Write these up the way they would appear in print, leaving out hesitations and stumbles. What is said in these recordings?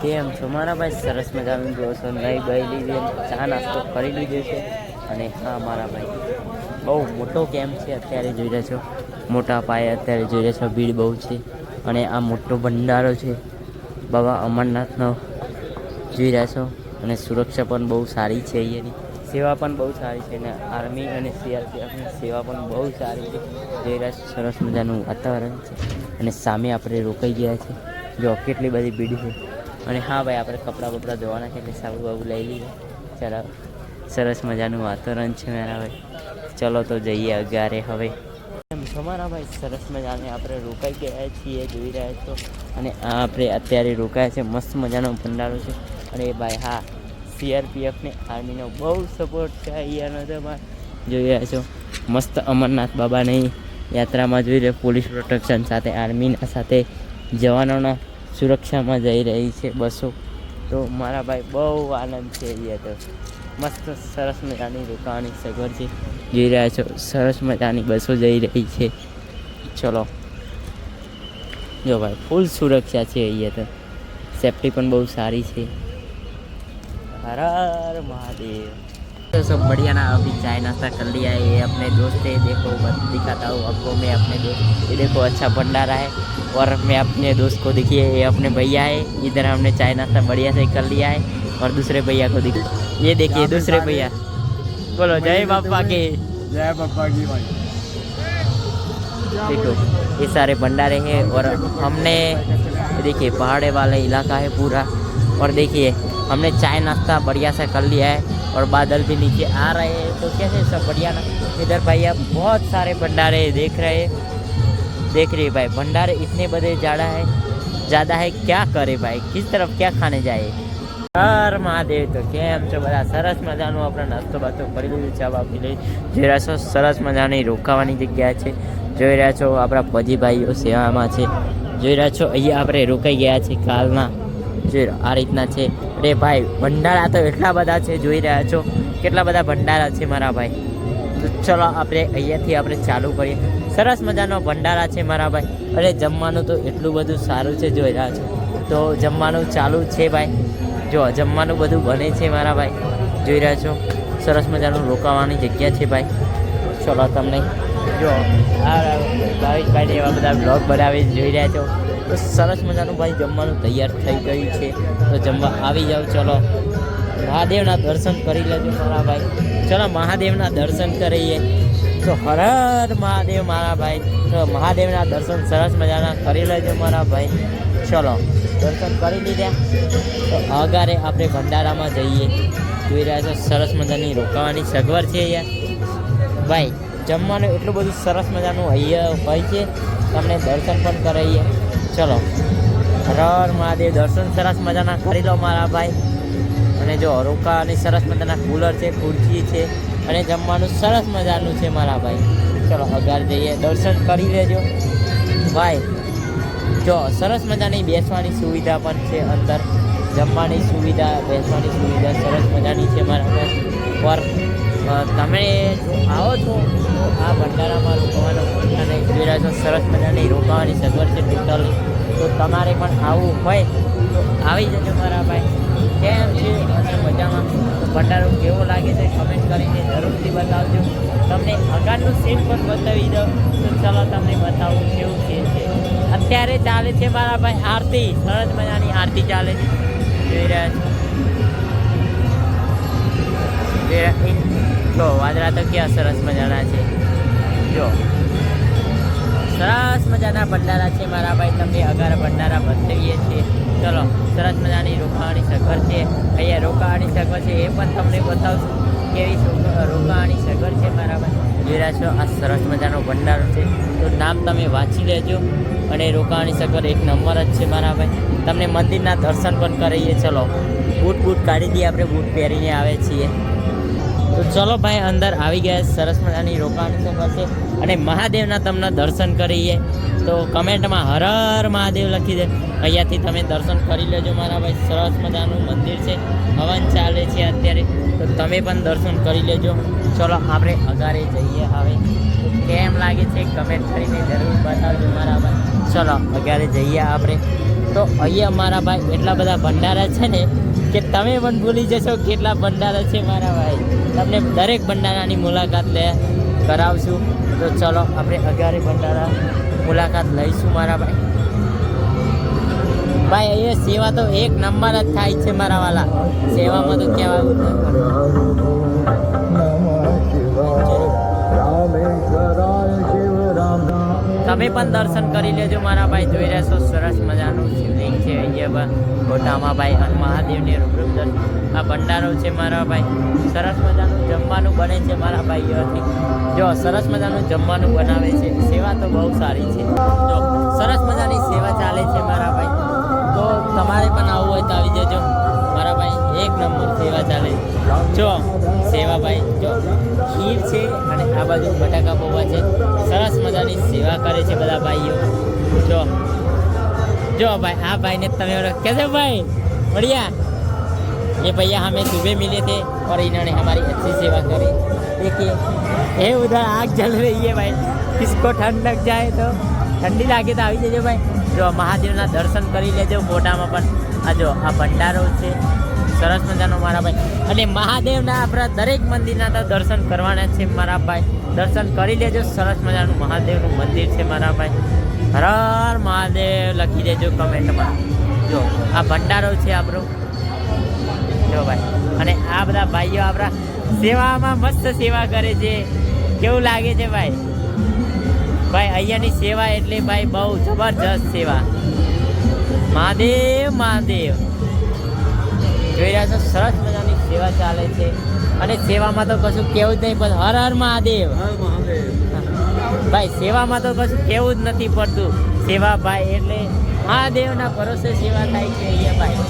કેમ છો મારા ભાઈ? સરસ મજાનું જો છો, નહીં બહી લીધી, ચા નાસ્તો કરી લીધો છે. અને હા મારા ભાઈ, બહુ મોટો કેમ્પ છે અત્યારે જોઈ રહ્યા છો. મોટા પાયે અત્યારે જોઈ રહ્યા છો, ભીડ બહુ છે. અને આ મોટો ભંડારો છે બાબા અમરનાથનો જોઈ રહ્યા છો. અને સુરક્ષા પણ બહુ સારી છે, અહીંયાની સેવા પણ બહુ સારી છે. અને આર્મી અને સીઆરપીએફની સેવા પણ બહુ સારી છે. જોઈ રહ્યા છો, સરસ મજાનું વાતાવરણ છે. અને સામે આપણે રોકાઈ ગયા છે. જો કેટલી બધી ભીડ છે. અને હા ભાઈ, આપણે કપડાં બપડા ધોવાના છે એટલે સાબુ બાબુ લઈ લઈએ. ચાલો, સરસ મજાનું વાતાવરણ છે મારા ભાઈ. ચલો તો જઈએ અગારે હવે. એમ છો મારા ભાઈ? સરસ મજાને આપણે રોકાઈ ગયા છીએ, જોઈ રહ્યા છો. અને આ આપણે અત્યારે રોકાયા છે, મસ્ત મજાનો ભંડારો છે. અને ભાઈ હા, સીઆરપીએફને આર્મીનો બહુ સપોર્ટ છે અહીંયાનો. તો જોઈ રહ્યા છો, મસ્ત અમરનાથ બાબાની યાત્રામાં જોઈ રહ્યા, પોલીસ પ્રોટેક્શન સાથે આર્મીના સાથે જવાનોના સુરક્ષામાં જઈ રહી છે બસો. તો મારા ભાઈ બહુ આનંદ છે અહીંયા. તો મસ્ત સરસ મજાની રોકાવાની સગવડ છે, જોઈ રહ્યા છો. સરસ મજાની બસો જઈ રહી છે. ચલો જો ભાઈ, ફૂલ સુરક્ષા છે અહીંયા. તો સેફ્ટી પણ બહુ सारी છે. हर हर महादेव। तो सब बढ़िया ना, अभी चाय नाश्ता कर लिया है। ये अपने दोस्त है, देखो दिखाता हूँ आपको मैं अपने दोस्त। ये देखो अच्छा भंडारा है। और मैं अपने दोस्त को देखिए, ये अपने भैया है। इधर हमने चाय नाश्ता बढ़िया से कर लिया है। और दूसरे भैया को देखिए, ये देखिए दूसरे भैया। बोलो जय बापा की। जय बापा की भाई। देखो ये सारे भंडारे हैं। और हमने देखिए पहाड़े वाले इलाका है पूरा। और देखिए हमने चाय नाश्ता बढ़िया से कर लिया है। और बादल भी नीचे आ रहे हैं, तो कैसे सब बढ़िया ना। इधर भाई आप बहुत सारे भंडारे देख रहे हैं, देख रहे भाई। भंडारे इतने बड़े ज़्यादा है, क्या करे भाई, किस तरफ क्या खाने जाए। हर महादेव। तो કેમ છો બધા? સરસ મજાનું આપણે નાસ્તો બાસ્તો કરી લીધું, ચા બા પી લઈ. જોઈ રહ્યા છો, સરસ મજાની રોકાવાની જગ્યા છે. જોઈ રહ્યા છો, આપણા પજીભાઈઓ સેવામાં છે. જોઈ રહ્યા છો, અહીંયા આપણે રોકાઈ ગયા છે કાલના. જોઈ આ રીતના છે. અરે ભાઈ, ભંડારા તો એટલા બધા છે, જોઈ રહ્યા છો કેટલા બધા ભંડારા છે મારા ભાઈ. તો ચલો આપણે અહીંયાથી આપણે ચાલુ કરીએ. સરસ મજાનો ભંડારા છે મારા ભાઈ. અરે જમવાનું તો એટલું બધું સારું છે, જોઈ રહ્યા છો. તો જમવાનું ચાલુ છે ભાઈ. જો જમવાનું બધું બને છે મારા ભાઈ, જોઈ રહ્યા છો. સરસ મજાનું રોકાવાની જગ્યા છે ભાઈ. ચલો તમને જો આ ભાવિકભાઈને એવા બધા બ્લોગ બનાવી જોઈ રહ્યા છો. તો સરસ મજાનું ભાઈ જમવાનું તૈયાર થઈ ગયું છે. તો જમવા આવી જાઓ. ચલો મહાદેવના દર્શન કરી લેજો મારા ભાઈ. ચલો મહાદેવના દર્શન કરીએ. તો હર હર મહાદેવ મારા ભાઈ. તો મહાદેવના દર્શન સરસ મજાના કરી લેજો મારા ભાઈ. ચલો દર્શન કરી લીધા. તો અગારે આપણે ભંડારામાં જઈએ. જોઈ રહ્યા છો, સરસ મજાની રોકાવાની સગવડ છે અહીંયા ભાઈ. જમવાનું એટલું બધું સરસ મજાનું અહીંયા હોય છે, તમને દર્શન પણ કરાવીએ. ચલો હર હર મહાદેવ. દર્શન સરસ મજાના કરી લો મારા ભાઈ. અને જો રોકાવાની સરસ મજાના કુલર છે, ખુરશી છે. અને જમવાનું સરસ મજાનું છે મારા ભાઈ. ચલો અગાર જઈએ, દર્શન કરી લેજો ભાઈ. જો સરસ મજાની બેસવાની સુવિધા પણ છે અંદર. જમવાની સુવિધા, બેસવાની સુવિધા સરસ મજાની છે મારા ભાઈ. પર તમે જો આવો છો તો આ ભંડારામાં રોકવાનો અને જોઈ રહ્યા છો, સરસ મજાની રોકાવાની સગવડ છે ટોટલી. તો તમારે પણ આવવું હોય તો આવી જજો મારા ભાઈ. કેમ છે અને મજામાં? તો ભંડારો કેવો લાગે છે કમેન્ટ કરીને જરૂરથી બતાવજો. તમને આગળનું સીન પણ બતાવી દઉં. તો ચાલો તમને બતાવું કેવું સીન છે. અત્યારે ચાલે છે મારા ભાઈ આરતી. સરસ મજાની આરતી ચાલે છે, જોઈ રહ્યા છો. જો વાદળા તો ક્યાં સરસ મજાના છે. જો સરસ મજાના ભંડારા છે મારા ભાઈ. તમને અગાર ભંડારા બતાવીએ છીએ. ચલો સરસ મજાની રોકાવાની સગવડ છે અહીંયા. રોકાવાની સગવડ છે એ પણ તમને બતાવશું કેવી રોકાવાની સગવડ છે મારા ભાઈ. જોઈ રહ્યા છો, આ સરસ મજાનો ભંડારો છે. તો નામ તમે વાંચી લેજો. અને રોકાવાની સગવડ એક નંબર જ છે મારા ભાઈ. તમને મંદિરના દર્શન પણ કરાવીએ. ચલો બૂટ કાઢી દઈએ, આપણે બૂટ પહેરીને આવે છીએ. તો ચલો ભાઈ, અંદર આવી ગયા. સરસ મજાની રોકાવાની સગવડ છે. અને મહાદેવના તમને દર્શન કરીએ. તો કમેન્ટમાં હર હર મહાદેવ લખી દે. અહીંયાથી તમે દર્શન કરી લેજો મારા ભાઈ. સરસ મજાનું મંદિર છે, હવન ચાલે છે અત્યારે. તો તમે પણ દર્શન કરી લેજો. ચલો આપણે અગારે જઈએ હવે. તો કેમ લાગે છે કમેન્ટ કરીને જરૂર બતાવજો મારા ભાઈ. ચલો અગારે જઈએ આપણે. તો અહીંયા મારા ભાઈ એટલા બધા ભંડારા છે ને કે તમે પણ ભૂલી જશો કેટલા ભંડારા છે મારા ભાઈ. તમને દરેક ભંડારાની મુલાકાત કરાવશું. તો ચલો આપણે 11 ભંડારા મુલાકાત લઈશું મારા ભાઈ. ભાઈ અહીંયા સેવા તો એક નંબર જ થાય છે મારા વાલા. સેવામાં તો કહેવાયું તમે પણ દર્શન કરી લેજો મારા ભાઈ. જોઈ રહ્યા છો સરસ મજાનું શિવલિંગ છે અહીંયા ગોટામાં ભાઈ. અને મહાદેવને રૂબરૂ દર્શન. આ ભંડારો છે મારા ભાઈ. સરસ મજાનું જમવાનું બને છે મારા ભાઈઓથી. જો સરસ મજાનું જમવાનું બનાવે છે. સેવા તો બહુ સારી છે. જો સરસ મજાની સેવા ચાલે છે મારા ભાઈ. તો તમારે પણ આવવું હોય તો આવી જજો મારા ભાઈ. એક નંબર સેવા ચાલે. જો સેવા ભાઈ જો ખીર છે અને આ બાજુ બટાકા પૌવા છે. સરસ મજાની સેવા કરે છે બધા ભાઈઓ. જો भाई આ ભાઈને તમે कैसे भाई बढ़िया. ये भैया हमें सुबह मिले थे और इन्होंने हमारी अच्छी सेवा करी. देखिए ये उधर आग जल रही है भाई. किसको ठंड लग जाए तो ठंडी लागे तो આવી જજો ભાઈ. જો મહાદેવના દર્શન કરી લેજો. ફોટામાં પણ આ જો આ ભંડારો છે સરસ મજાનો મારા ભાઈ. અને મહાદેવના આપણા દરેક મંદિરના તો દર્શન કરવાના છે મારા ભાઈ. દર્શન કરી લેજો. સરસ મજાનું મહાદેવનું મંદિર છે મારા ભાઈ. હર હર મહાદેવ લખી દેજો કમેન્ટમાં. જો આ ભંડારો છે આપણો. જો ભાઈ અને આ બધા ભાઈઓ આપણા સેવામાં મસ્ત સેવા કરે છે. કેવું લાગે છે ભાઈ? ભાઈ અહીંયાની સેવા એટલે ભાઈ બહુ જબરજસ્ત સેવા. મહાદેવ મહાદેવ જોઈ રહ્યા છો સરસ મજાની સેવા ચાલે છે. અને સેવામાં તો કશું કેવું જ નહીં પણ હર હર મહાદેવ. ભાઈ સેવામાં તો કશું કેવું જ નથી પડતું. સેવા ભાઈ એટલે મહાદેવના ભરોસે સેવા થાય છે અહીંયા ભાઈ.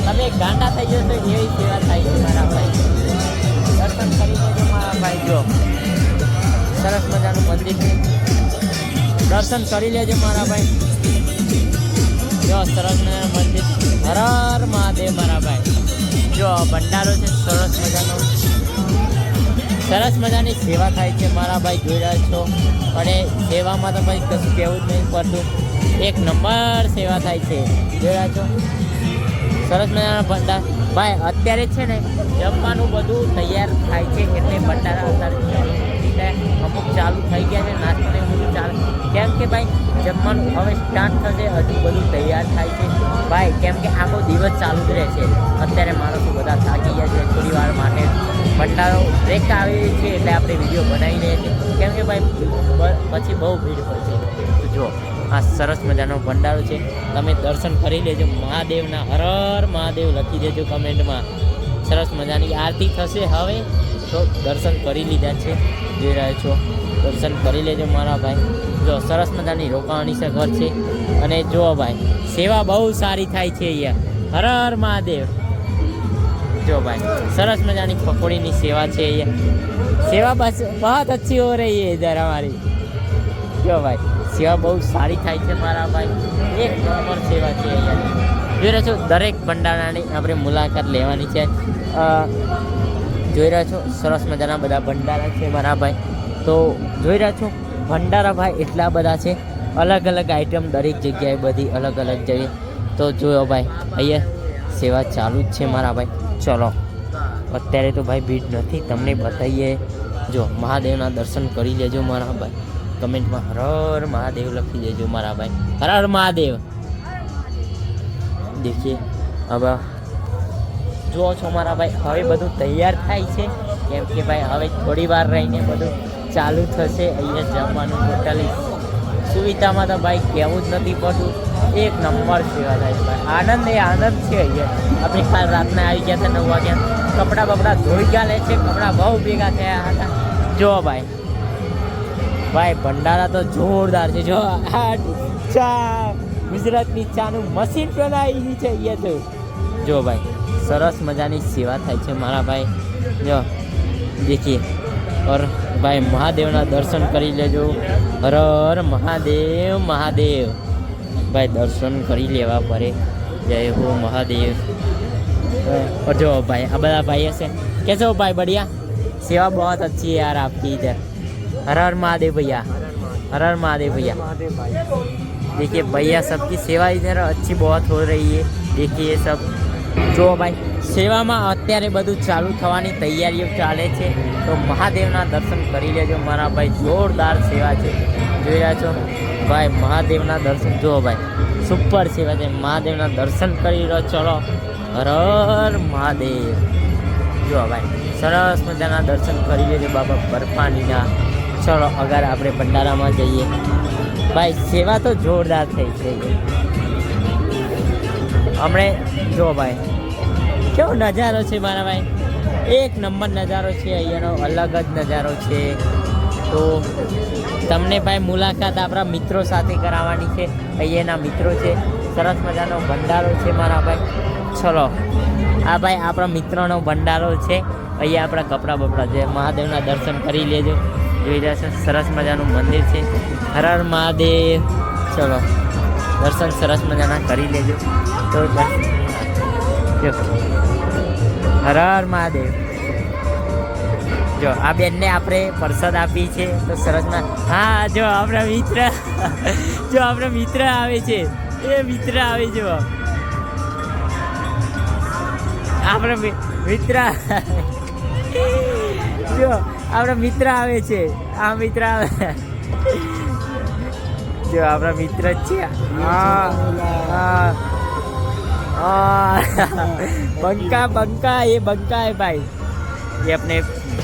તમે ગાંડા થઈ જશો એવી સેવા થાય છે મારા ભાઈ. દર્શન કરી લેજો મારા ભાઈ. જો સરસ મજાનું મંદિર છે. દર્શન કરી લેજો મારા ભાઈ. જો સરસ મજાનું મંદિર. હર હર મહાદેવ મારા ભાઈ. જો ભંડારો છે સરસ મજાનો. સરસ મજાની સેવા થાય છે મારા ભાઈ. જોઈ રહ્યા છો. અને સેવામાં તો ભાઈ કશું કહેવું જ નહીં પડતું. એક નંબર સેવા થાય છે. જોઈ રહ્યા છો સરસ મજાના ભંડાર. ભાઈ અત્યારે છે ને જમવાનું બધું તૈયાર થાય છે એટલે ભંડારા અત્યારે અમુક ચાલુ થઈ ગયા છે. નાસ્તો ને બધું ચાલે કેમ કે ભાઈ જમવાનું હવે સ્ટાર્ટ થશે. હજુ બધું તૈયાર થાય છે ભાઈ. કેમ કે આખો દિવસ ચાલુ જ રહેશે. અત્યારે માણસો બધા થાકી ગયા છે. થોડી વાર માટે ભંડારો બ્રેક આવી છે એટલે આપણે વિડીયો બનાવી લઈએ છીએ. કેમ કે ભાઈ પછી બહુ ભીડ હોય છે. તો જો આ સરસ મજાનો ભંડારો છે. તમે દર્શન કરી લેજો મહાદેવના. હર હર મહાદેવ લખી દેજો કમેન્ટમાં. સરસ મજાની આરતી થશે હવે. તો દર્શન કરી લીધા છે. જોઈ રહ્યા છો. દર્શન કરી લેજો મારા ભાઈ. જો સરસ મજાની રોકાવાની સગવડ છે. અને જુઓ ભાઈ સેવા બહુ સારી થાય છે અહીંયા. હર હર મહાદેવ. જો ભાઈ સરસ મજાની પકોડીની સેવા છે અહીંયા. સેવા બસ બહુ अच्छी हो रही है इधर हमारी. જો ભાઈ સેવા બહુ સારી થાય છે મારા ભાઈ. એક નંબર સેવા છે અહીંયા. જોઈ રહ્યા છો દરેક ભંડારાની આપણે મુલાકાત લેવાની છે. જોઈ રહ્યા છો સરસ મજાના બધા ભંડારા છે મારા ભાઈ. તો જોઈ રહ્યા છો ભંડારા ભાઈ એટલા બધા છે. અલગ અલગ આઈટમ દરેક જગ્યાએ બધી અલગ અલગ જગ્યાએ. તો જોયો ભાઈ અહીંયા સેવા ચાલુ જ છે મારા ભાઈ. ચલો અત્યારે તો ભાઈ ભીડ નથી. તમને બતાવીએ. જો મહાદેવના દર્શન કરી લેજો મારા ભાઈ. કમેન્ટમાં હર હર મહાદેવ લખી દેજો મારા ભાઈ. હર હર મહાદેવ. દેખીએ હવે જુઓ છો મારા ભાઈ. હવે બધું તૈયાર થાય છે. કેમ કે ભાઈ હવે થોડી વાર રહીને બધું ચાલુ થશે. અહીંયા જમવાનું ટોટલી સુવિધામાં તો ભાઈ કહેવું જ નથી પડતું. એક નંબર સેવા થાય છે ભાઈ. આનંદ એ આનંદ છે અહીંયા. આપણે કાલ રાતના આવી ગયા હતા 9 વાગ્યા. કપડાં બપડા ધોઈ ગયા લે છે. કપડાં બહુ ભેગા થયા હતા. જો ભાઈ ભાઈ ભંડારા તો જોરદાર છે. જો આ ચા ગુજરાતની ચાનું મશીન બનાવી છે અહીંયા તો. જો ભાઈ સરસ મજાની સેવા થાય છે મારા ભાઈ. જો દેખીએ और भाई महादेवના દર્શન કરી લેજો. હર હર મહાદેવ મહાદેવ. भाई दर्शन કરી લેવા પડે. जय हो महादेव. और जो भाई अब बड़ा भाई ऐसे कैसे हो भाई? बढ़िया. सेवा बहुत अच्छी है यार आपकी इधर. हर हर महादेव भैया. हर हर महादेव भैया. देखिए भैया सबकी सेवा इधर अच्छी बहुत हो रही है। देखिए सब જો ભાઈ સેવામાં અત્યારે બધું ચાલુ થવાની તૈયારીઓ ચાલે છે, તો મહાદેવના દર્શન કરી લેજો મારા ભાઈ, જોરદાર સેવા છે। જોઈ રહ્યા છો ભાઈ મહાદેવના દર્શન, જો ભાઈ સુપર સેવા છે, મહાદેવના દર્શન કરી લો। ચલો હર હર મહાદેવ। જો ભાઈ સરસ મજાના દર્શન કરી લેજો બાબા બરફાનીના। ચલો અગર આપણે ભંડારામાં જઈએ ભાઈ, સેવા તો જોરદાર થઈ છે હમણે। જો ભાઈ કેવો નજારો છે મારા ભાઈ, એક નંબર નજારો છે અહીંયાનો, અલગ જ નજારો છે। તો તમને ભાઈ મુલાકાત આપણા મિત્રો સાથે કરાવવાની છે, અહીંયાના મિત્રો છે, સરસ મજાનો ભંડારો છે મારા ભાઈ। ચલો આ ભાઈ આપણા મિત્રોનો ભંડારો છે, અહીંયા આપણા કપડાં બપડા છે, મહાદેવના દર્શન કરી લેજો। જોઈ રહ્યા છો સરસ મજાનું મંદિર છે, હર હર મહાદેવ। ચલો દર્શન સરસ મજાના કરી લેજો। તો જો હર હર મહાદેવ। જો આ બેનને આપણે પ્રસાદ આપી છે, તો સરસમાં હા જો આપણા મિત્ર જો આપણા મિત્ર આવે છે, એ મિત્ર આવે જો આપણા મિત્ર જો આપણા મિત્ર આવે છે, આ મિત્ર આવે જો આપણા મિત્ર જ છે। હા હા બંકા બંકા, ये બંકા है भाई, ये अपने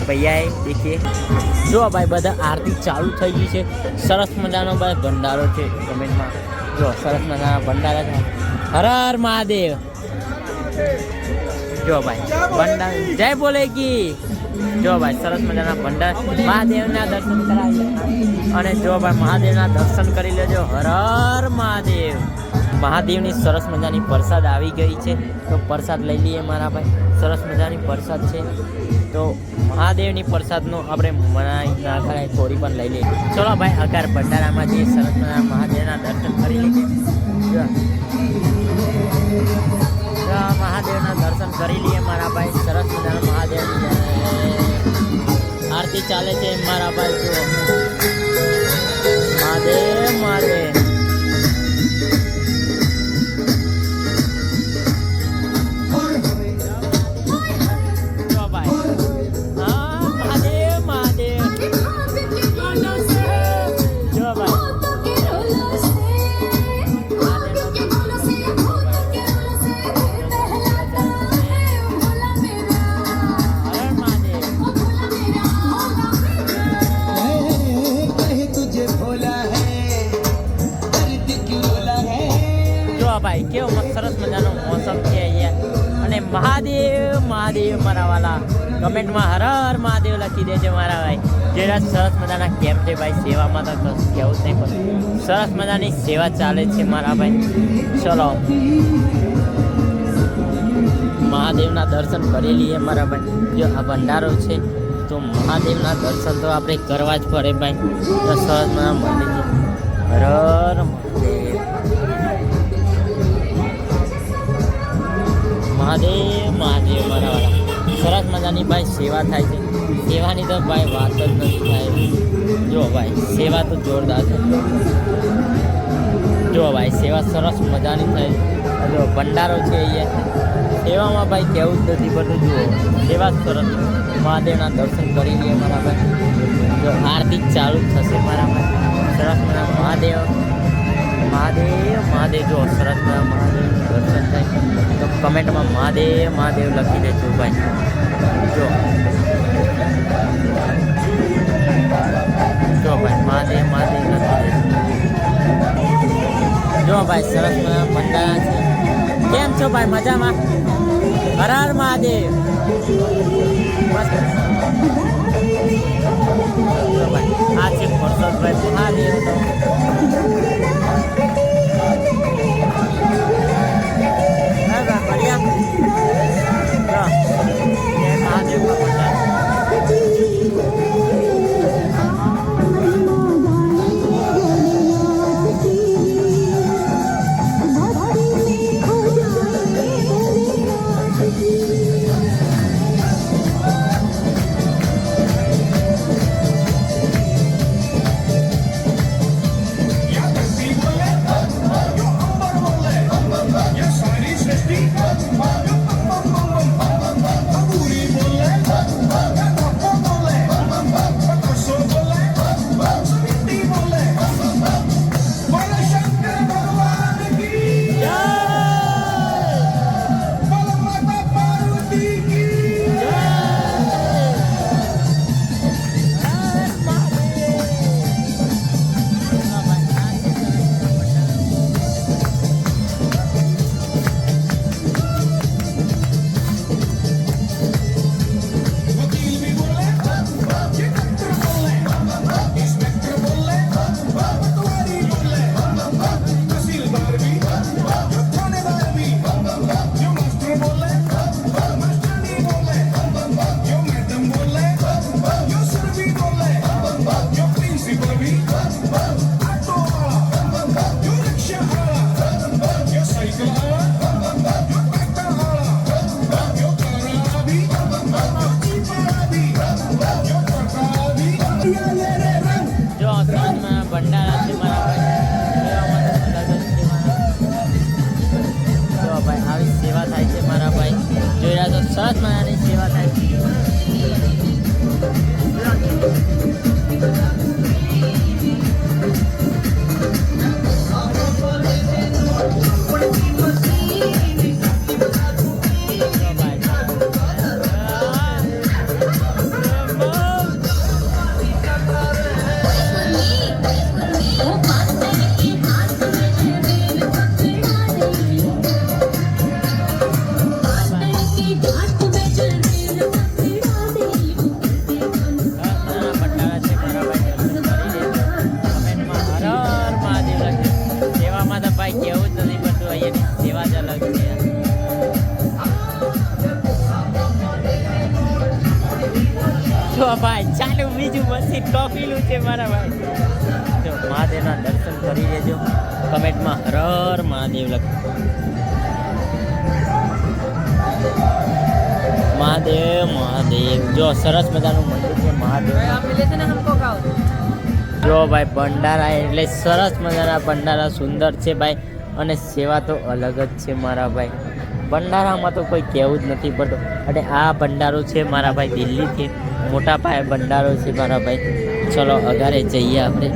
भैया है। देखिए જો ભાઈ બધા આરતી ચાલુ થઈ ગઈ છે, સરસ મજાનો ભાઈ ભંડારો છે। કમેન્ટમાં જો સરસ મજાના ભંડારા છે, હર હર મહાદેવ। જો ભાઈ ભંડાર જય બોલેગી। જો ભાઈ સરસ મજાના ભંડાર, મહાદેવના દર્શન કરાવીએ અને જો ભાઈ મહાદેવના દર્શન કરી લેજો, હર હર મહાદેવ। મહાદેવની સરસ મજાની પ્રસાદ આવી ગઈ છે, તો પ્રસાદ લઈ લઈએ મારા ભાઈ, સરસ મજાની પ્રસાદ છે, તો મહાદેવની પ્રસાદનો આપણે મનાઈ ના કરાય થોડી પણ લઈ લઈએ। ચલો ભાઈ અગાર ભંડારામાં જઈએ, સરસ મજાના મહાદેવના દર્શન કરી લઈએ। મહાદેવના દર્શન કરી લઈએ મારા ભાઈ, સરસ મજાના મહાદેવની આરતી ચાલે છે મારા ભાઈ। જો મહાદેવ મહાદેવ। ભાઈ કેવો સરસ મજાનો મોસમ છે અહીંયા, અને મહાદેવ મહાદેવ મારા વાલા, કમેન્ટમાં હર હર મહાદેવ લખી દેજો મારા ભાઈ। જેના સરસ મજાના કેમ છે ભાઈ, સેવામાં તો કહેવું જ નહીં, પણ સરસ મજાની સેવા ચાલે છે મારા ભાઈ। ચલો મહાદેવના દર્શન કરી લઈએ મારા ભાઈ। જો આ ભંડારો છે, તો મહાદેવના દર્શન તો આપણે કરવા જ પડે ભાઈ, તો સરસ મજાના મંદિર છે, હર હર મહાદેવ મહાદેવ મહાદેવ મારા વાળા। સરસ મજાની ભાઈ સેવા થાય છે, સેવાની તો ભાઈ વાત જ નથી થાય। જો ભાઈ સેવા તો જોરદાર છે, જો ભાઈ સેવા સરસ મજાની થાય। જો ભંડારો છે અહીંયા, સેવામાં ભાઈ કહેવું જ નથી પડતું। જુઓ સેવા સરસ, મહાદેવના દર્શન કરી લઈએ મારા ભાઈ। જો આરતી ચાલુ થશે મારા ભાઈ, સરસ મજા મહાદેવ મહાદેવ મહાદેવ। જો સરસ મજા મહાદેવનું દર્શન થાય, તો કમેન્ટમાં મહાદેવ મહાદેવ લખી દેજો ભાઈ। જો ભાઈ મહાદેવ મહાદેવ લખી દેજો। જો ભાઈ સરસ મજા ભંડારા છે, કેમ છો ભાઈ મજામાં? હર હર મહાદેવ। જો ભાઈ આ છે પરસોદભાઈ મહાદેવ। હા ભાઈ ચાલુ બીજું મશીન ટોપીલું છે મારા ભાઈ. જો મહાદેવના દર્શન કરી લેજો. કમેન્ટમાં હર હર મહાદેવ લખો. મહાદેવ મહાદેવ. જો સરસ મજાનું મંદિર છે મહાદેવ. જો ભાઈ ભંડારા એટલે સરસ મજાના ભંડારા સુંદર છે ભાઈ. અને સેવા તો અલગ જ છે મારા ભાઈ. ભંડારામાં તો કોઈ કહેવું જ નથી પડતું. અને આ ભંડારો છે મારા ભાઈ દિલ્હીથી મોટા પાયે ભંડારો છે મારા ભાઈ. ચલો અગારે જઈએ આપણે.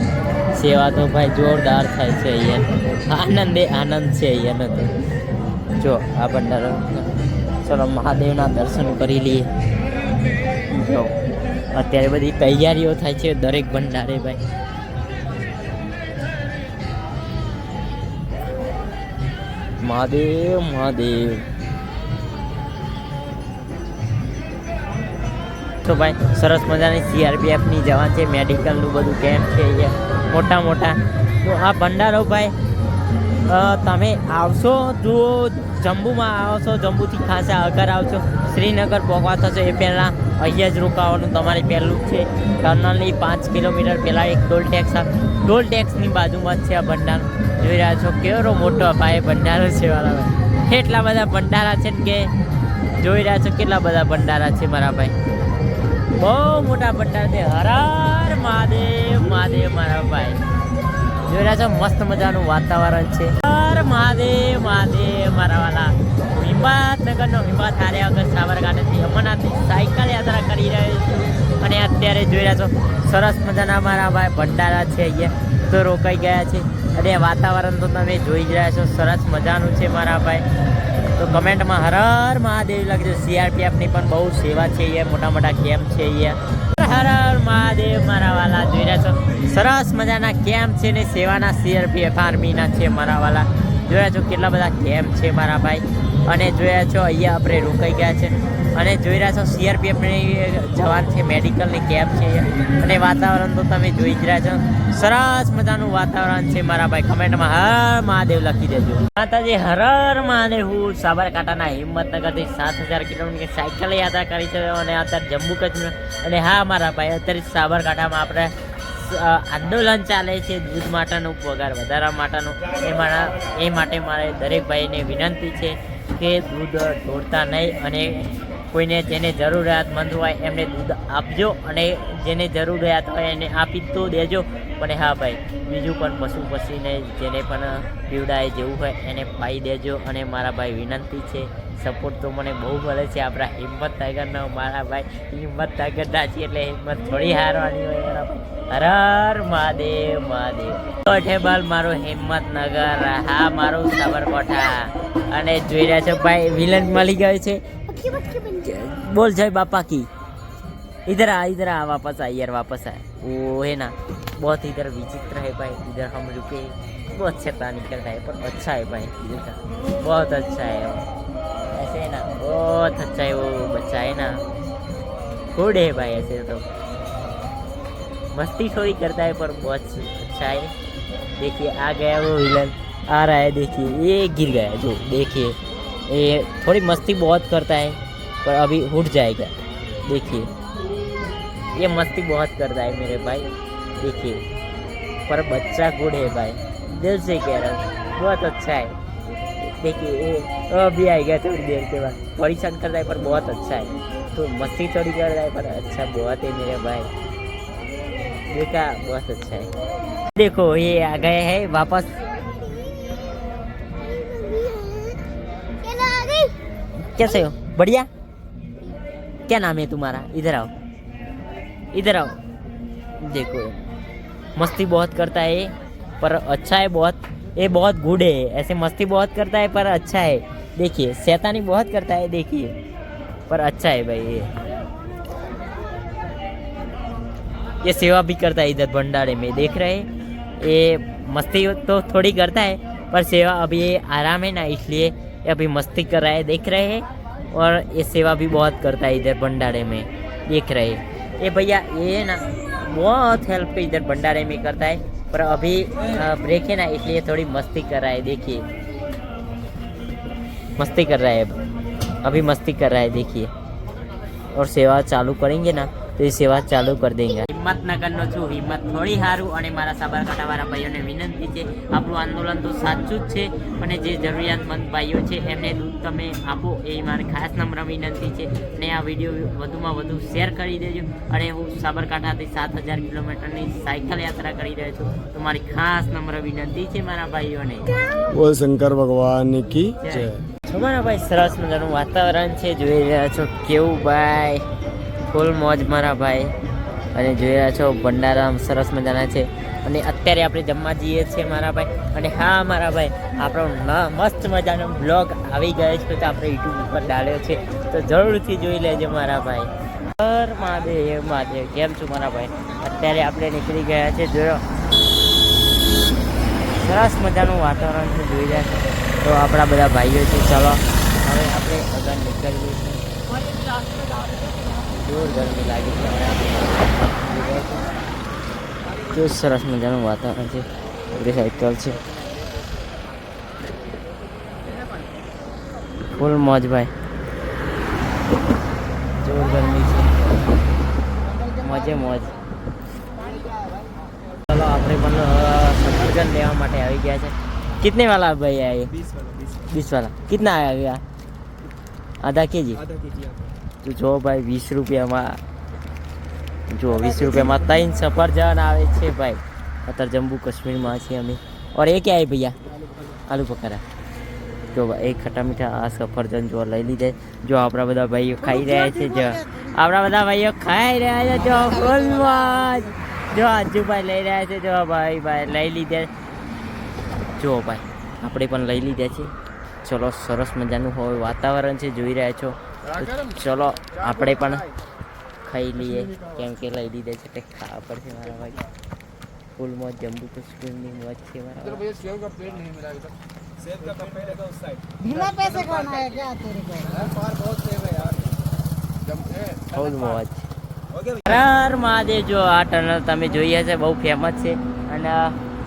સેવા તો ભાઈ જોરદાર થાય છે અહીંયા. આનંદે આનંદ છે અહીંયાનો તો. જો આ ભંડારો. ચલો મહાદેવના દર્શન કરી લઈએ. જો અત્યારે બધી તૈયારીઓ થાય છે દરેક ભંડારે ભાઈ. મહાદેવ મહાદેવ. તો ભાઈ સરસ મજાની CRPFની જવાન છે. મેડિકલનું બધું કેમ્પ છે અહીંયા મોટા મોટા. તો આ ભંડારો ભાઈ તમે આવશો જો જમ્મુમાં આવશો, જમ્મુથી ખાસા આગળ આવશો, શ્રીનગર પહોંચવા થશે એ પહેલાં અહીંયા જ રોકાવાનું તમારે પહેલું જ છે. ટનલની 5 કિલોમીટર પહેલાં એક ટોલ ટેક્સની બાજુમાં જ છે આ ભંડારો. જોઈ રહ્યા છો કેવો મોટો ભાઈ ભંડારો છે મારા ભાઈ. એટલા બધા ભંડારા છે ને કે જોઈ રહ્યા છો કેટલા બધા ભંડારા છે મારા ભાઈ. બહુ મોટા ભંડારા છે. હર હર મહાદેવ મહાદેવ મારા ભાઈ. જોઈ રહ્યા છો મસ્ત મજાનું વાતાવરણ છે. હર મહાદેવ મહાદેવ મારા વાલા. હિંમતનગરનો હિંમત હારે આગળ સાબરકાંઠાથી અમરનાથની સાયકલ યાત્રા કરી રહ્યો છું. અને અત્યારે જોઈ રહ્યા છો સરસ મજાના મારા ભાઈ ભંડારા છે અહીંયા તો રોકાઈ ગયા છે. અને વાતાવરણ તો તમે જોઈ જ રહ્યા છો સરસ મજાનું છે મારા ભાઈ. તો કમેન્ટમાં હર હર મહાદેવ લખજો. CRPFની પણ બહુ સેવા છે અહીંયા. મોટા મોટા કેમ્પ છે અહીંયા. હર હર મહાદેવ મારા વાલા. જોઈ રહ્યા છો સરસ મજાના કેમ્પ છે ને સેવાના CRPF આર્મીના છે મારા વાલા. જોયા છો કેટલા બધા કેમ્પ છે મારા ભાઈ. અને જોયા છો અહીંયા આપણે રોકાઈ ગયા છે. અને જોઈ રહ્યા છો CRPFની જવાન છે. મેડિકલની કેમ્પ છે અને વાતાવરણ તો તમે જોઈ જ રહ્યા છો સરસ મજાનું વાતાવરણ છે મારા ભાઈ. કમેન્ટમાં હર મહાદેવ લખી દેજો. માતાજી હર હર મહાદેવ. હું સાબરકાંઠાના હિંમતનગરથી 7000 કિલોમીટર સાયકલ યાત્રા કરી છે અને અત્યારે જમ્મુ કાશ્મીર. અને હા મારા ભાઈ અત્યારે સાબરકાંઠામાં આપણે આંદોલન ચાલે છે દૂધ માટેનું, પગાર વધારવા માટેનું. એ માટે મારે દરેક ભાઈને વિનંતી છે કે દૂધ ઢોળતા નહીં અને કોઈને જેને જરૂરિયાતમંદ હોય એમને દૂધ આપજો. અને જેને જરૂરિયાત હોય એને આપી તો દેજો. પણ હા ભાઈ બીજું પણ પશુ પક્ષીને જેને પણ પીવડાય જેવું હોય એને પાઈ દેજો. અને મારા ભાઈ વિનંતી છે. સપોર્ટ તો મને બહુ મળે છે આપણા હિંમતનગરનો મારા ભાઈ. હિંમતનગરના છીએ એટલે હિંમત થોડી હારવાની હોય મારા ભાઈ. હર હર મહાદેવ મહાદેવ. ટેબલ મારું હિંમતનગર. હા મારું સાબરકાંઠા. અને જોઈ રહ્યા છો ભાઈ વિલન મળી ગયો છે. बोल जय बापा की. इधर आ वापस आ यार वापस आ. वो है ना बहुत इधर विचित्र है भाई. इधर हम रुके बहुत शैतान निकल रहा है पर अच्छा है भाई. इधर का बहुत अच्छा है ऐसे है ना. बहुत अच्छा है वो बच्चा है ना. गुड है भाई. ऐसे तो मस्ती थोड़ी करता है पर बहुत अच्छा है. देखिए आ गया वो विलन आ रहा है. देखिए ये गिर गया. जो देखिए ये थोड़ी मस्ती बहुत करता है पर अभी उठ जाएगा. देखिए ये मस्ती बहुत करता है मेरे भाई. देखिए पर बच्चा गुड है भाई. दिल से कह रहा हूँ बहुत अच्छा है. देखिए ये अभी आएगा थोड़ी देर के बाद. थोड़ी सन करता है पर बहुत अच्छा है. तो मस्ती थोड़ी कर रहा है पर अच्छा बहुत है मेरे भाई. देखा बहुत अच्छा है. देखो ये आ गए हैं वापस. कैसे हो? बढ़िया. क्या नाम है तुम्हारा? इधर आओ इधर आओ. देखो मस्ती बहुत करता है पर अच्छा है बहुत. ये बहुत गुड है. ऐसे मस्ती बहुत करता है पर अच्छा है. देखिए शैतानी बहुत करता है देखिए पर अच्छा है भाई. ये सेवा भी करता है इधर भंडारे में. देख रहे हैं ये मस्ती तो थोड़ी करता है पर सेवा अभी ये आराम है ना इसलिए ये अभी मस्ती कर रहा है. देख रहे हैं और ये सेवा भी बहुत करता है इधर भंडारे में. देख रहे हैं ये भैया ये ना बहुत हेल्प इधर भंडारे में करता है पर अभी ब्रेक है ना इसलिए थोड़ी मस्ती कर रहा है. देखिए मस्ती कर रहा है अभी मस्ती कर रहा है. देखिए और सेवा चालू करेंगे ना तो ये सेवा चालू कर देंगे। હિંમતનગરનો છું, હિંમત થોડી સારું અને મારા સાબરકાંઠાવાળા ભાઈઓને વિનંતી છે, આપણું આંદોલન તો સાચું જ છે અને જે જરૂરિયાતમંદ ભાઈઓ છે એમને દૂધ તમે આપો એ મારી ખાસ નમ્ર વિનંતી છે અને આ વિડીયો વધુમાં વધુ શેર કરી દેજો અને હું સાબરકાંઠાથી 7000 કિલોમીટરની સાયકલ યાત્રા કરી રહ્યો છું તો મારી ખાસ નમ્ર વિનંતી છે મારા ભાઈઓને। બોલ શંકર ભગવાન કી જય। છો મારા ભાઈ, સરસ મજાનું વાતાવરણ છે, જોઈ રહ્યા છો કેવું ભાઈ, ફૂલ મોજ મારા ભાઈ। અને જોઈ રહ્યા છો ભંડારા સરસ મજાના છે અને અત્યારે આપણે જમવા જઈએ છીએ મારા ભાઈ। અને હા મારા ભાઈ, આપણો મસ્ત મજાનો બ્લોગ આવી ગયો છે તો આપણે યુટ્યુબ ઉપર ડાળ્યો છે તો જરૂરથી જોઈ લેજો મારા ભાઈ। હર મહાદેવ મહાદેવ, કેમ છું મારા ભાઈ? અત્યારે આપણે નીકળી ગયા છે, જોયો સરસ મજાનું વાતાવરણ છે, જોઈ રહ્યા છો તો આપણા બધા ભાઈઓ છે। ચલો હવે આપણે આગળ નીકળીએ છીએ, જોર ગરમી લાગે છે, જો સરસ મજાનું વાતાવરણ છે, આપણી સાયકલ છે, ફૂલ મોજ ભાઈ, જોર ગરમી છે, મોજે મોજ। चलो આપણે પણ सफरजन लेवा માટે આવી ગયા છે। कितने वाला भाई है ये? 20 वाला। कितना आया? आधा के जी। तो जो भाई 20 रुपयाમાં, જો 20 रुपयाમાં 3 सफरजन આવે છે ભાઈ। અત્યારે જમ્મુ કાશ્મીરમાં છીએ અમે। और ये क्या है भैया? आलू पकारा। જો ભાઈ એક ખટ્ટા મીઠા આ સફરજન જો લઈ લીધે, જો આપણા બધા ભાઈઓ ખાઈ રહ્યા છે, જો આપણા બધા ભાઈઓ ખાઈ રહ્યા છે, જો ફૂલ મોજ, જો આજુભાઈ લઈ રહ્યા છે, જો ભાઈ લઈ લીધે, જો ભાઈ આપણે પણ લઈ લીધા છે। ચલો સરસ મજાનું હવે વાતાવરણ છે, જોઈ રહ્યા છો તો ચલો આપણે પણ ખાઈ લઈએ, કેમ કે લઈ લીધે છે તે ખાવા પડશે મારા ભાઈ। ફૂલ મોજ, જમ્મુ કાશ્મીરની મોજ છે મારા ભાઈ। बिना पैसे कौन आया क्या तेरे को? ફૂલ મોજ। હર મહાદેવ। જો આ ટનલ તમે જોઈ હશે, બહુ ફેમસ છે અને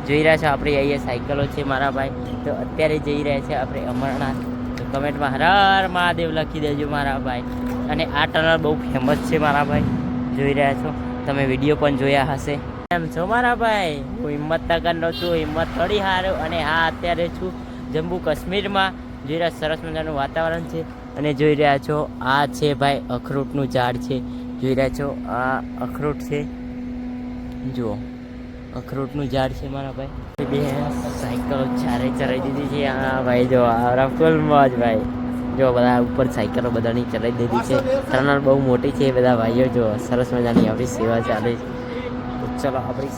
જોઈ રહ્યા છો આપણી અહીંયા સાયકલો છે મારા ભાઈ। તો અત્યારે જઈ રહ્યા છે આપણે અમરનાથ, તો કમેન્ટમાં હર હર મહાદેવ લખી દેજો મારા ભાઈ। અને આ ટનલ બહુ ફેમસ છે મારા ભાઈ, જોઈ રહ્યા છો તમે, વિડીયો પણ જોયા હશે। કેમ છો મારા ભાઈ? હું હિંમતનગરનો છું, હિંમત થોડી સારું અને હા અત્યારે છું જમ્મુ કાશ્મીરમાં। જોઈ રહ્યા સરસ મજાનું વાતાવરણ છે અને જોઈ રહ્યા છો આ છે ભાઈ અખરોટનું ઝાડ છે, જોઈ રહ્યા છો આ અખરોટ છે, જુઓ અખરોટનું ઝાડ છે મારા ભાઈ। બે સાયકલો ચારે ચરાવી દીધી છે આ ભાઈ, જો આ ફૂલ મોજ ભાઈ, જો બધા ઉપર સાયકલો બધાની ચલાવી દીધી છે। ટનલ બહુ મોટી છે, બધા ભાઈઓ જો સરસ મજાની આપણી સેવા ચાલે છે। તો ચલો આપણી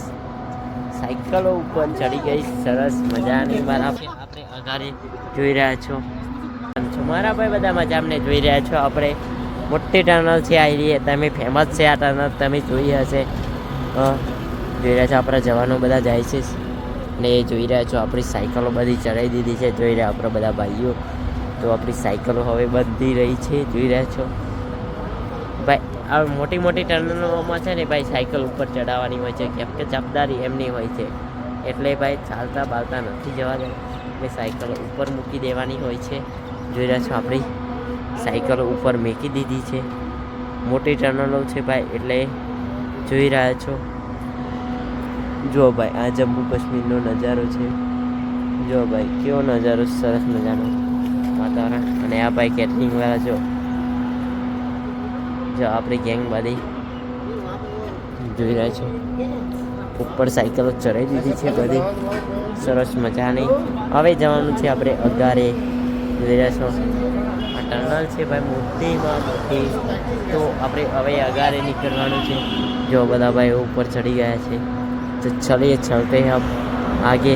સાયકલો ઉપર ચડી ગઈ સરસ મજાની મારા આપણે અગારે જોઈ રહ્યા છો મારા ભાઈ, બધા મજા અમને જોઈ રહ્યા છો। આપણે મોટી ટનલ છે આ એરિયા, તમે ફેમસ છે આ ટનલ, તમે જોઈ હશે, જોઈ રહ્યા છો આપણા જવાનો બધા જાય છે ને એ જોઈ રહ્યા છો આપણી સાયકલો બધી ચડાવી દીધી છે, જોઈ રહ્યા આપણા બધા ભાઈઓ। તો આપણી સાયકલો હવે બધી રહી છે, જોઈ રહ્યા છો ભાઈ। આ મોટી મોટી ટનલોમાં છે ને ભાઈ સાયકલ ઉપર ચડાવવાની હોય છે, કેમ કે જવાબદારી એમની હોય છે, એટલે ભાઈ ચાલતા બાલતા નથી જવા દે, એટલે સાયકલો ઉપર મૂકી દેવાની હોય છે। જોઈ રહ્યા છો આપણી સાયકલો ઉપર મૂકી દીધી છે, મોટી ટનલો છે ભાઈ, એટલે જોઈ રહ્યા છો। જો ભાઈ આ જમ્મુ કાશ્મીરનો નજારો છે, જો ભાઈ કેવો નજારો, સરસ મજાનો વાતાવરણ। અને આ ભાઈ કેટરિંગવાળા જો આપણી ગેંગ બધી જોઈ રહ્યા છો, ઉપર સાયકલો ચડાવી દીધી છે બધી સરસ મજાની। હવે જવાનું છે આપણે અગારે, જોઈ રહ્યા છો આ ટનલ છે ભાઈ મોટીમાં મોટી, તો આપણે હવે અગારે નીકળવાનું છે। જો બધા ભાઈ ઉપર ચડી ગયા છે, तो चलिए चलते हैं अब आगे।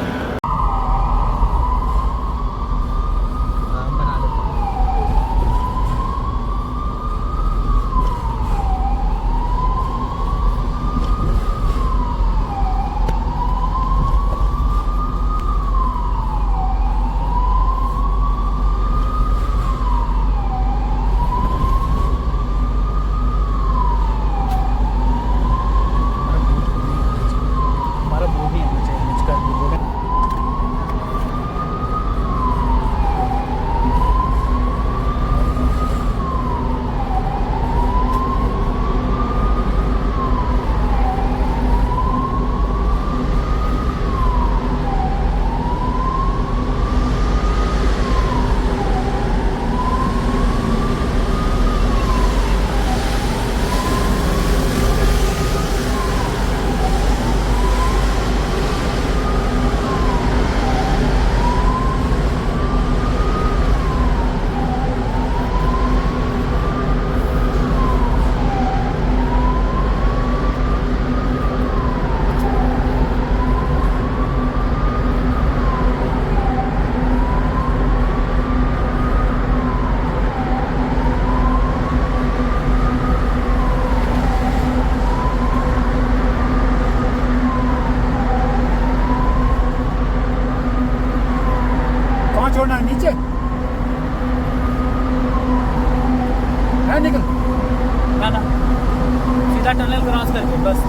टनल क्रॉस करके बस।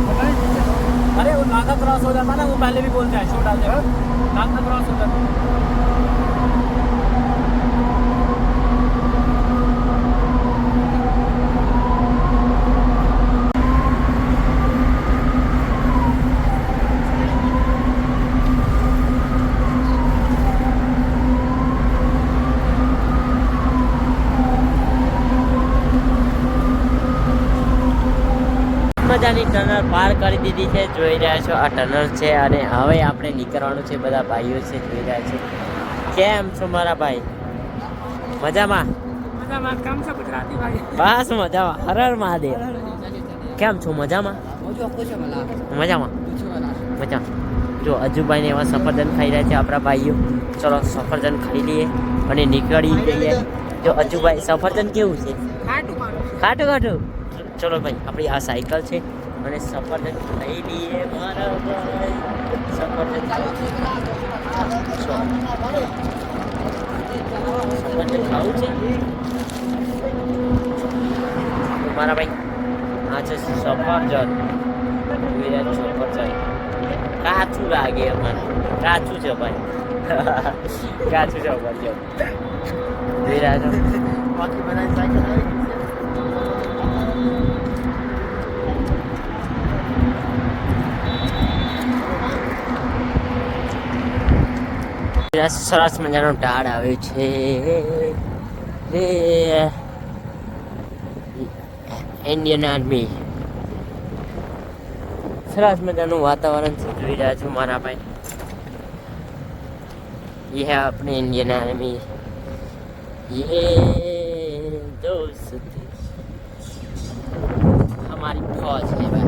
अरे वो नाका क्रॉस हो जाता ना, वो पहले भी बोलते हैं शो डालते हैं, नाका क्रॉस हो जाता है। મજાની ટનલ પાર કરી દીધી છે, જોઈ રહ્યા છો આ ટનલ છે અને હવે આપણે નીકળવાનું છે. બધા ભાઈઓ છે, જોઈ રહ્યા છો. કેમ છો મારા ભાઈ? મજામાં? काम से गुजराती भाई। બસ મજામાં. હર હર મહાદેવ. કેમ છો? મજામાં? મજામાં મજા. જો અજુભાઈને એવા સફરજન ખાઈ રહ્યા છે આપણા ભાઈઓ. ચલો સફરજન ખાઈ લઈએ અને નીકળી જઈએ. જો અજુભાઈ સફરજન કેવું છે? ખાટું ખાટું. ચલો ભાઈ, આપણી આ સાયકલ છે અને સફરજન ખાઈ લઈએ મારા ભાઈ. સફરજન ખાવું છે તો મારા ભાઈ આ છે સફરજન. સફરજન કાચું લાગે અમારે. કાચું છે ભાઈ. કાચું સફરજન જોઈ રહ્યા છો. સરસ મજાનો ઢાળ આવ્યો છે. Indian army. સરસ મજાનું વાતાવરણ છે, જોઈ રહ્યા છો મારા ભાઈ. ये है अपने इंडियन आर्मी. ये दोस्त हमारी फौज है भाई.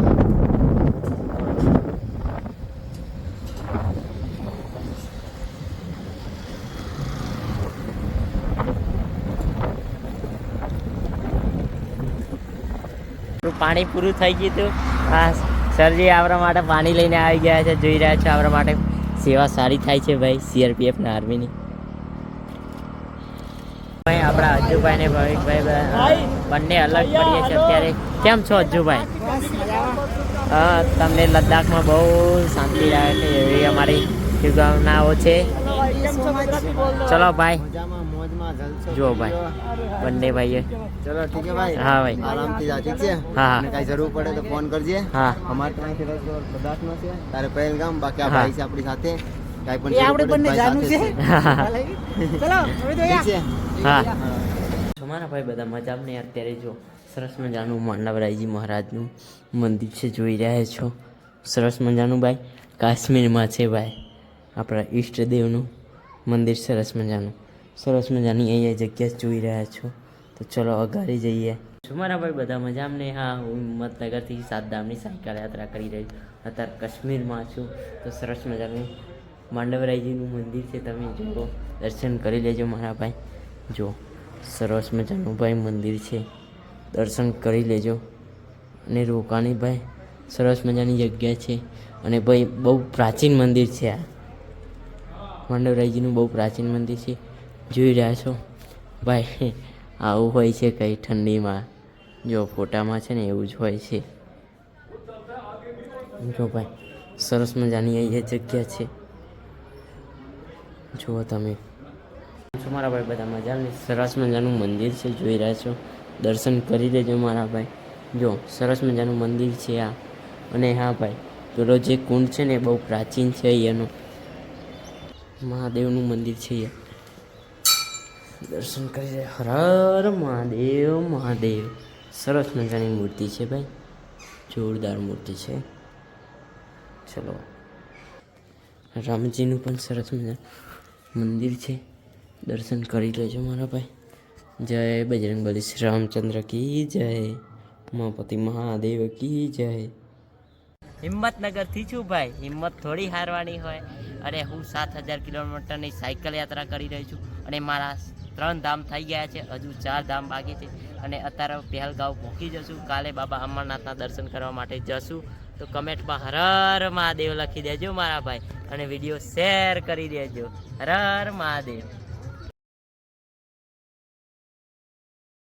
પાણી પૂરું થઈ ગયું હતું. હા, સરજી આપણા માટે પાણી લઈને આવી ગયા છે, જોઈ રહ્યા છો. આપણા માટે સેવા સારી થાય છે ભાઈ, સીઆરપીએફના આર્મીની. ભાઈ આપણા અજુભાઈ ને ભાઈ બંને અલગ પડીએ છે અત્યારે. કેમ છો અજુભાઈ? હા, તમને લદ્દાખમાં બહુ શાંતિ રહે છે એવી અમારી શુભકામનાઓ છે. ચલો ભાઈ, જો ભાઈ બંને ભાઈએ. चलो ठीक है भाई. હા ભાઈ, आराम થી જા, ઠીક છે? હા અને કઈ જરૂર પડે તો ફોન કરજે. હા અમારે ત્યાંથી રસ્તો લદ્દાખનો છે, તારે પહેલગામ. બાકી આ હા. ભાઈ છે આપણી સાથે. કઈ પણ ये આપણે જરૂર પડે બંને તો ભાઈ જાનું છે. સાથે ચલો હવે તો ઠીક છે? હા. તમારા ભાઈ બધા મજામાં ને? અત્યારે જો સરસ મજાનું માંડવરાયજી મહારાજનું મંદિર છે, જોઈ રહ્યા છો. સરસ મજાનું ભાઈ, કાશ્મીરમાં છે ભાઈ આપણા ઈષ્ટદેવનું મંદિર. સરસ મજાનું, સરસ મજાની અહીંયા જગ્યા જોઈ રહ્યા છો. તો ચલો અગાડી જઈએ. તમારા ભાઈ બધા મજામાં ને? હા, હું હિંમતનગરથી સાતધામની સાયકલ યાત્રા કરી રહી છું. અત્યારે કાશ્મીરમાં છું. તો સરસ મજાનું માંડવરાયજીનું મંદિર છે, તમે જો દર્શન કરી લેજો મારા ભાઈ. જો સરસ મજાનું ભાઈ મંદિર છે, દર્શન કરી લેજો. અને રોકાણી ભાઈ સરસ મજાની જગ્યા છે. અને ભાઈ બહુ પ્રાચીન મંદિર છે આ માંડવરાયજીનું, બહુ પ્રાચીન મંદિર છે, જોઈ રહ્યા છો ભાઈ. આવું હોય છે કંઈ ઠંડીમાં, જો ફોટામાં છે ને એવું જ હોય છે. જો ભાઈ સરસ મજાની અહીંયા જગ્યા છે, જુઓ તમે. મારા ભાઈ બધા મજાની સરસ મજાનું મંદિર છે, જોઈ રહ્યા છો. દર્શન કરી લેજો મારા ભાઈ. જો સરસ મજાનું મંદિર છે આ. અને હા ભાઈ, પેલો જે કુંડ છે ને બહુ પ્રાચીન છે અહીંયાનું. મહાદેવનું મંદિર છે અહીંયા. દર્શન કરી લે. હર હર મહાદેવ મહાદેવ. સરસ મજાની મૂર્તિ છે ભાઈ, જોરદાર મૂર્તિ છે. ચલો, રામજીનું પણ સરસ મજાનું મંદિર છે, દર્શન કરી લેજો મારા ભાઈ. જય બજરંગબલી, શ્રી રામચંદ્ર કી જય, ઉમાપતિ મહાદેવ કી જય. હિંમતનગરથી છું ભાઈ, હિંમત થોડી હારવાની હોય. અને હું 7000 કિલોમીટરની સાયકલ યાત્રા કરી રહી છું. અને મારા 3 ધામ થઈ ગયા છે, હજુ 4 ધામ બાકી છે. અને અત્યારે પહેલગાંવ પહોંચી જશું. કાલે બાબા અમરનાથના દર્શન કરવા માટે જશું. તો કમેન્ટમાં હર હર મહાદેવ લખી દેજો મારા ભાઈ. અને વિડીયો શેર કરી દેજો. હર હર મહાદેવ.